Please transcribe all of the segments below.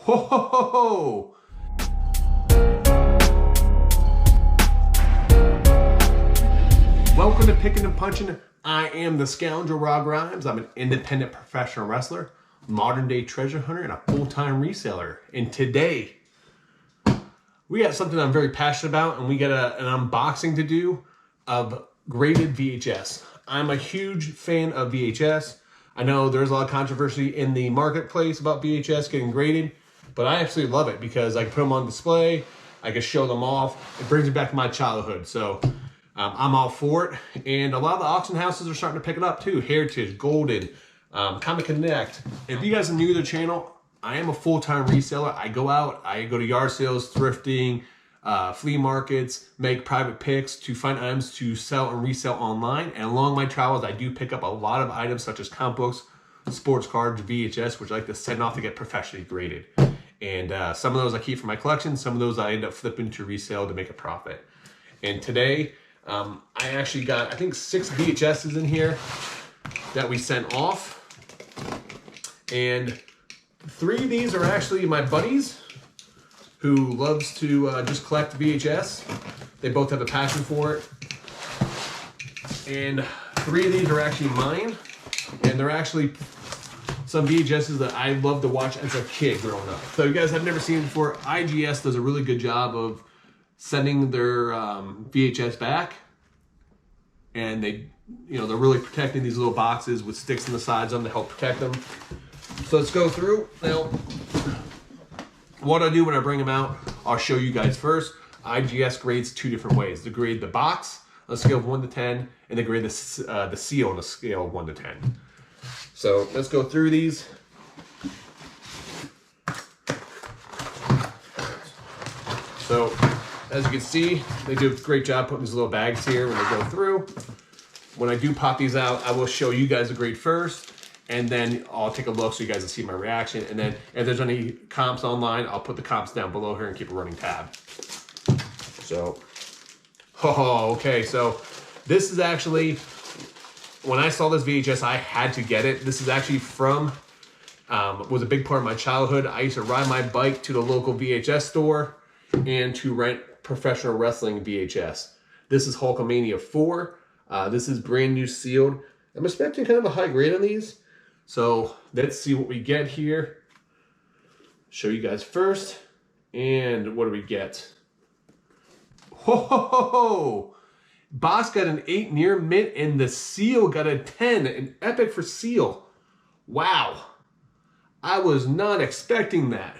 Ho ho ho ho! Welcome to Picking and Punching. I am the Scoundrel Rob Grimes. I'm an independent professional wrestler, modern day treasure hunter, and a full-time reseller. And today, we got something I'm very passionate about, and we got an unboxing to do of graded VHS. I'm a huge fan of VHS. I know there's a lot of controversy in the marketplace about VHS getting graded, but I absolutely love it because I can put them on display, I can show them off. It brings me back to my childhood, so I'm all for it. And a lot of the auction houses are starting to pick it up too. Heritage, Golden, Comic Connect. If you guys are new to the channel, I am a full-time reseller. I go out, I go to yard sales, thrifting, flea markets, make private picks to find items to sell and resell online. And along my travels, I do pick up a lot of items such as comic books, sports cards, VHS, which I like to send off to get professionally graded. And some of those I keep for my collection. Some of those I end up flipping to resale to make a profit. And today, I actually got, I think, 6 VHSs in here that we sent off. And 3 of these are actually my buddies who loves to just collect VHS. They both have a passion for it. And 3 of these are actually mine. And they're actually some VHSs that I loved to watch as a kid growing up. So you guys have never seen before, IGS does a really good job of sending their VHS back. And they, they're really protecting these little boxes with sticks on the sides of them to help protect them. So let's go through. Now, what I do when I bring them out, I'll show you guys first. IGS grades 2 different ways. They grade the box on a scale of 1 to 10, and they grade the seal on a scale of 1 to 10. So let's go through these. So as you can see, they do a great job putting these little bags here when they go through. When I do pop these out, I will show you guys the grade first, and then I'll take a look so you guys can see my reaction. And then if there's any comps online, I'll put the comps down below here and keep a running tab. So, okay, so this is actually, when I saw this VHS, I had to get it. This is actually from, was a big part of my childhood. I used to ride my bike to the local VHS store and to rent professional wrestling VHS. This is Hulkamania 4. This is brand new sealed. I'm expecting kind of a high grade on these. So let's see what we get here. Show you guys first. And what do we get? Ho! Box got an 8 near mint, and the seal got a 10, an epic for seal. Wow. I was not expecting that.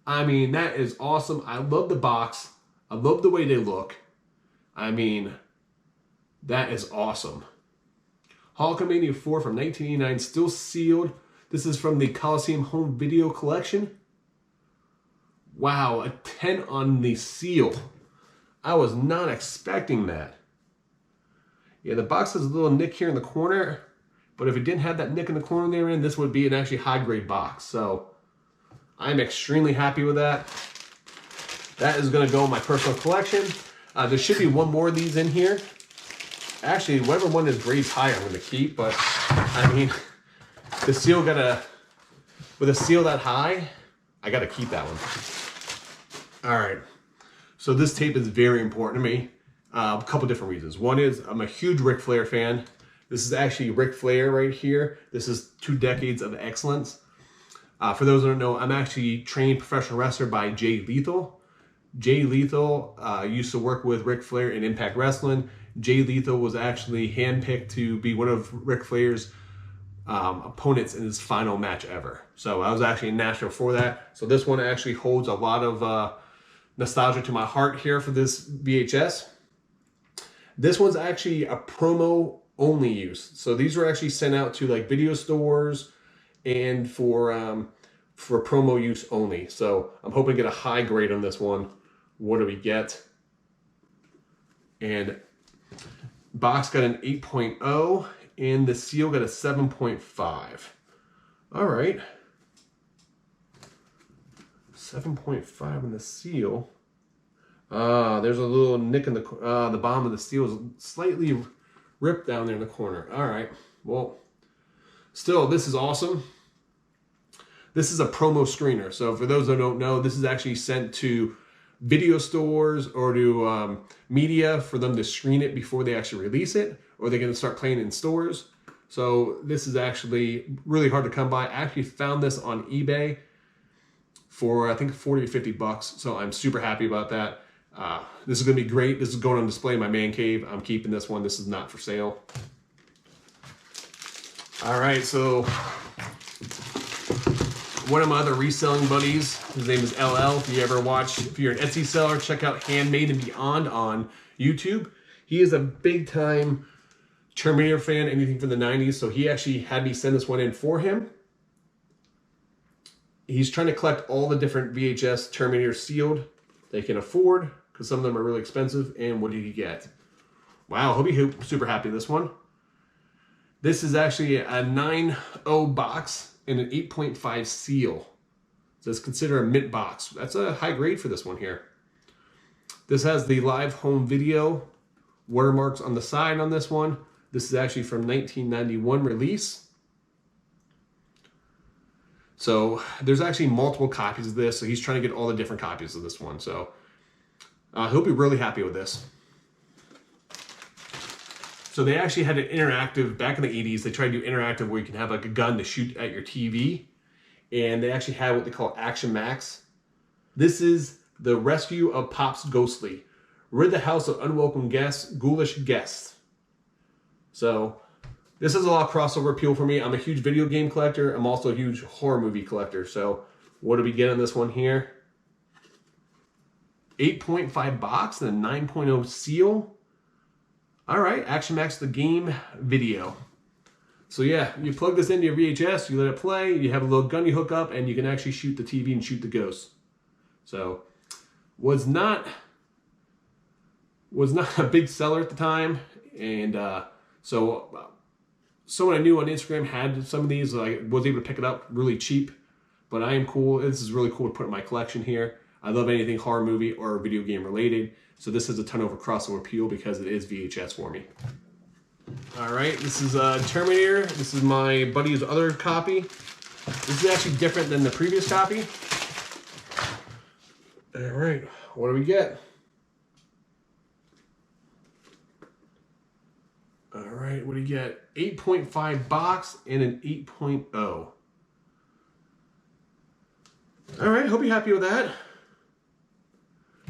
I mean, that is awesome. I love the box. I love the way they look. I mean, that is awesome. Hulkamania 4 from 1989, still sealed. This is from the Coliseum Home Video Collection. Wow, a 10 on the seal. I was not expecting that. Yeah, the box has a little nick here in the corner, but if it didn't have that nick in the corner there, this would be an actually high-grade box. So I'm extremely happy with that. That is going to go in my personal collection. There should be one more of these in here. Actually, whatever one is grades higher, I'm going to keep. But I mean, the seal with a seal that high, I got to keep that one. All right. So this tape is very important to me. A couple different reasons. One is I'm a huge Ric Flair fan. This is actually Ric Flair right here. This is 2 decades of excellence. For those who don't know, I'm actually trained professional wrestler by Jay Lethal. Jay Lethal used to work with Ric Flair in Impact Wrestling. Jay Lethal was actually handpicked to be one of Ric Flair's opponents in his final match ever. So I was actually in Nashville for that. So this one actually holds a lot of nostalgia to my heart here for this VHS. This one's actually a promo only use. So these were actually sent out to like video stores and for promo use only. So I'm hoping to get a high grade on this one. What do we get? And box got an 8.0 and the seal got a 7.5. All right. 7.5 in the seal. There's a little nick in the bottom of the steel is slightly ripped down there in the corner. All right. Well, still, this is awesome. This is a promo screener. So for those that don't know, this is actually sent to video stores or to media for them to screen it before they actually release it, or they're going to start playing in stores. So this is actually really hard to come by. I actually found this on eBay for I think 40 or 50 bucks. So I'm super happy about that. This is going to be great. This is going on display in my man cave. I'm keeping this one. This is not for sale. All right, so one of my other reselling buddies, his name is LL. If you're an Etsy seller, check out Handmade and Beyond on YouTube. He is a big time Terminator fan, anything from the 90s. So he actually had me send this one in for him. He's trying to collect all the different VHS Terminator sealed they can afford, because some of them are really expensive. And what did he get? Wow, he'll be super happy with this one. This is actually a 9.0 box and an 8.5 seal. So it's considered a mint box. That's a high grade for this one here. This has the live home video watermarks on the side on this one. This is actually from 1991 release. So there's actually multiple copies of this. So he's trying to get all the different copies of this one. So he'll be really happy with this. So they actually had an interactive, back in the 80s, they tried to do interactive where you can have like a gun to shoot at your TV. And they actually had what they call Action Max. This is the rescue of Pop's Ghostly. Rid the house of unwelcome guests, ghoulish guests. So this is a lot of crossover appeal for me. I'm a huge video game collector. I'm also a huge horror movie collector. So what do we get on this one here? 8.5 box and a 9.0 seal. All right, Action Max the game video. So yeah, you plug this into your VHS, you let it play, you have a little gun you hook up, and you can actually shoot the TV and shoot the ghosts. So was not a big seller at the time, and so someone I knew on Instagram had some of these. I was able to pick it up really cheap, but I am cool. This is really cool to put in my collection here. I love anything horror movie or video game related. So this has a ton of crossover appeal because it is VHS for me. All right, this is Terminator. This is my buddy's other copy. This is actually different than the previous copy. All right, what do we get? All right, what do you get? 8.5 box and an 8.0. All right, hope you're happy with that.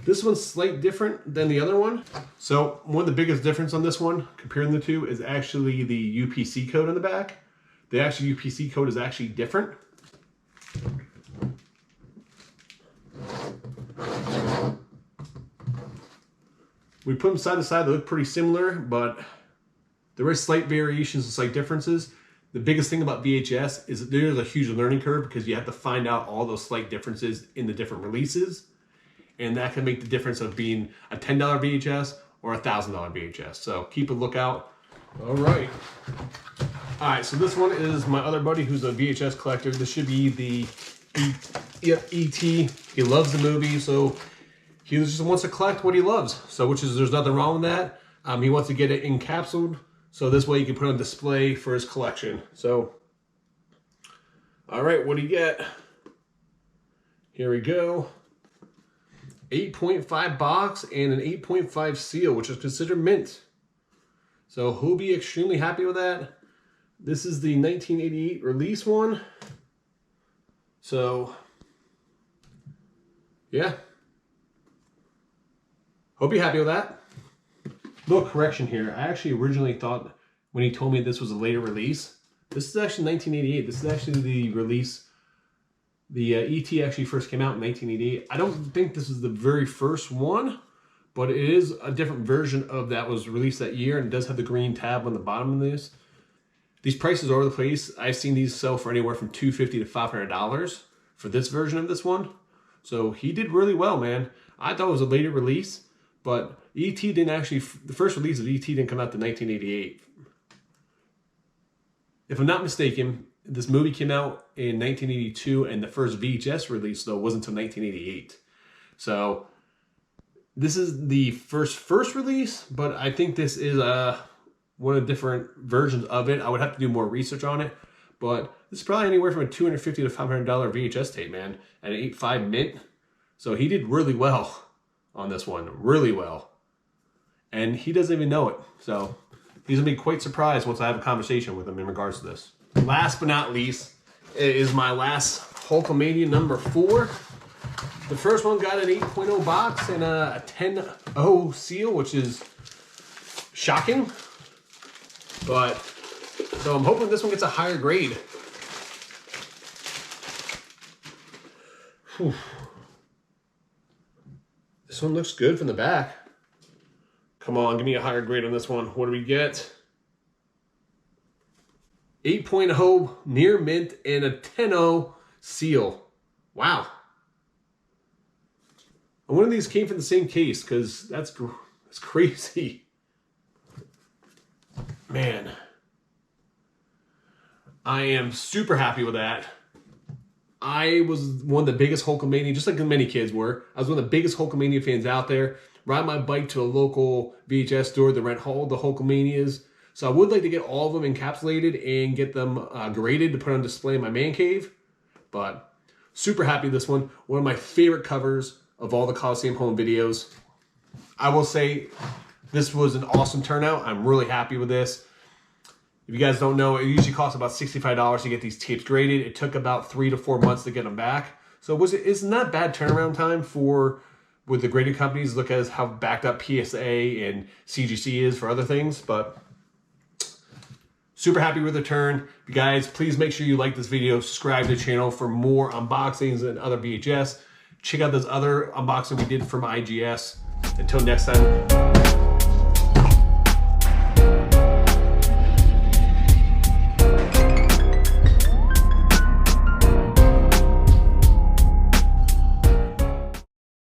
This one's slightly different than the other one. So one of the biggest difference on this one, comparing the two, is actually the UPC code on the back. The actual UPC code is actually different. We put them side to side, they look pretty similar, but there is slight variations and slight differences. The biggest thing about VHS is that there's a huge learning curve because you have to find out all those slight differences in the different releases. And that can make the difference of being a $10 VHS or a $1,000 VHS. So keep a lookout. All right. All right, so this one is my other buddy who's a VHS collector. This should be the E.T. He loves the movie, so he just wants to collect what he loves. So there's nothing wrong with that. He wants to get it encapsulated, so this way you can put it on display for his collection. So, all right, what do you get? Here we go. 8.5 box and an 8.5 seal, which is considered mint. So he'll be extremely happy with that. This is the 1988 release one. So, yeah. Hope you're happy with that. Little correction here. I actually originally thought when he told me this was a later release. This is actually 1988. This is actually the release. The E.T. actually first came out in 1988. I don't think this is the very first one, but it is a different version of that was released that year, and it does have the green tab on the bottom of this. These prices are all over the place. I've seen these sell for anywhere from $250 to $500 for this version of this one. So he did really well, man. I thought it was a later release, but E.T. didn't actually, the first release of E.T. didn't come out to 1988. If I'm not mistaken, this movie came out in 1982, and the first VHS release, though, wasn't until 1988. So this is the first release, but I think this is one of the different versions of it. I would have to do more research on it, but this is probably anywhere from a $250 to $500 VHS tape, man, at an 8.5 mint. So he did really well on this one, really well. And he doesn't even know it. So he's gonna be quite surprised once I have a conversation with him in regards to this. Last but not least is my last Hulkamania number 4. The first one got an 8.0 box and a 10.0 seal, which is shocking. But, so I'm hoping this one gets a higher grade. Whew. This one looks good from the back. Come on, give me a higher grade on this one. What do we get? 8.0 near mint and a 10.0 seal. Wow. And one of these came from the same case, because that's crazy. Man. I am super happy with that. I was one of the biggest Hulkamania, just like many kids were. I was one of the biggest Hulkamania fans out there. Ride my bike to a local VHS store to rent all the Hulkamanias. So I would like to get all of them encapsulated and get them graded to put on display in my man cave. But super happy with this one. One of my favorite covers of all the Coliseum home videos. I will say this was an awesome turnout. I'm really happy with this. If you guys don't know, it usually costs about $65 to get these tapes graded. It took about 3 to 4 months to get them back. So it's not bad turnaround time with the grading companies. Look at how backed up PSA and CGC is for other things. But super happy with the turn. You guys, please make sure you like this video. Subscribe to the channel for more unboxings and other VHS. Check out those other unboxing we did from IGS. Until next time.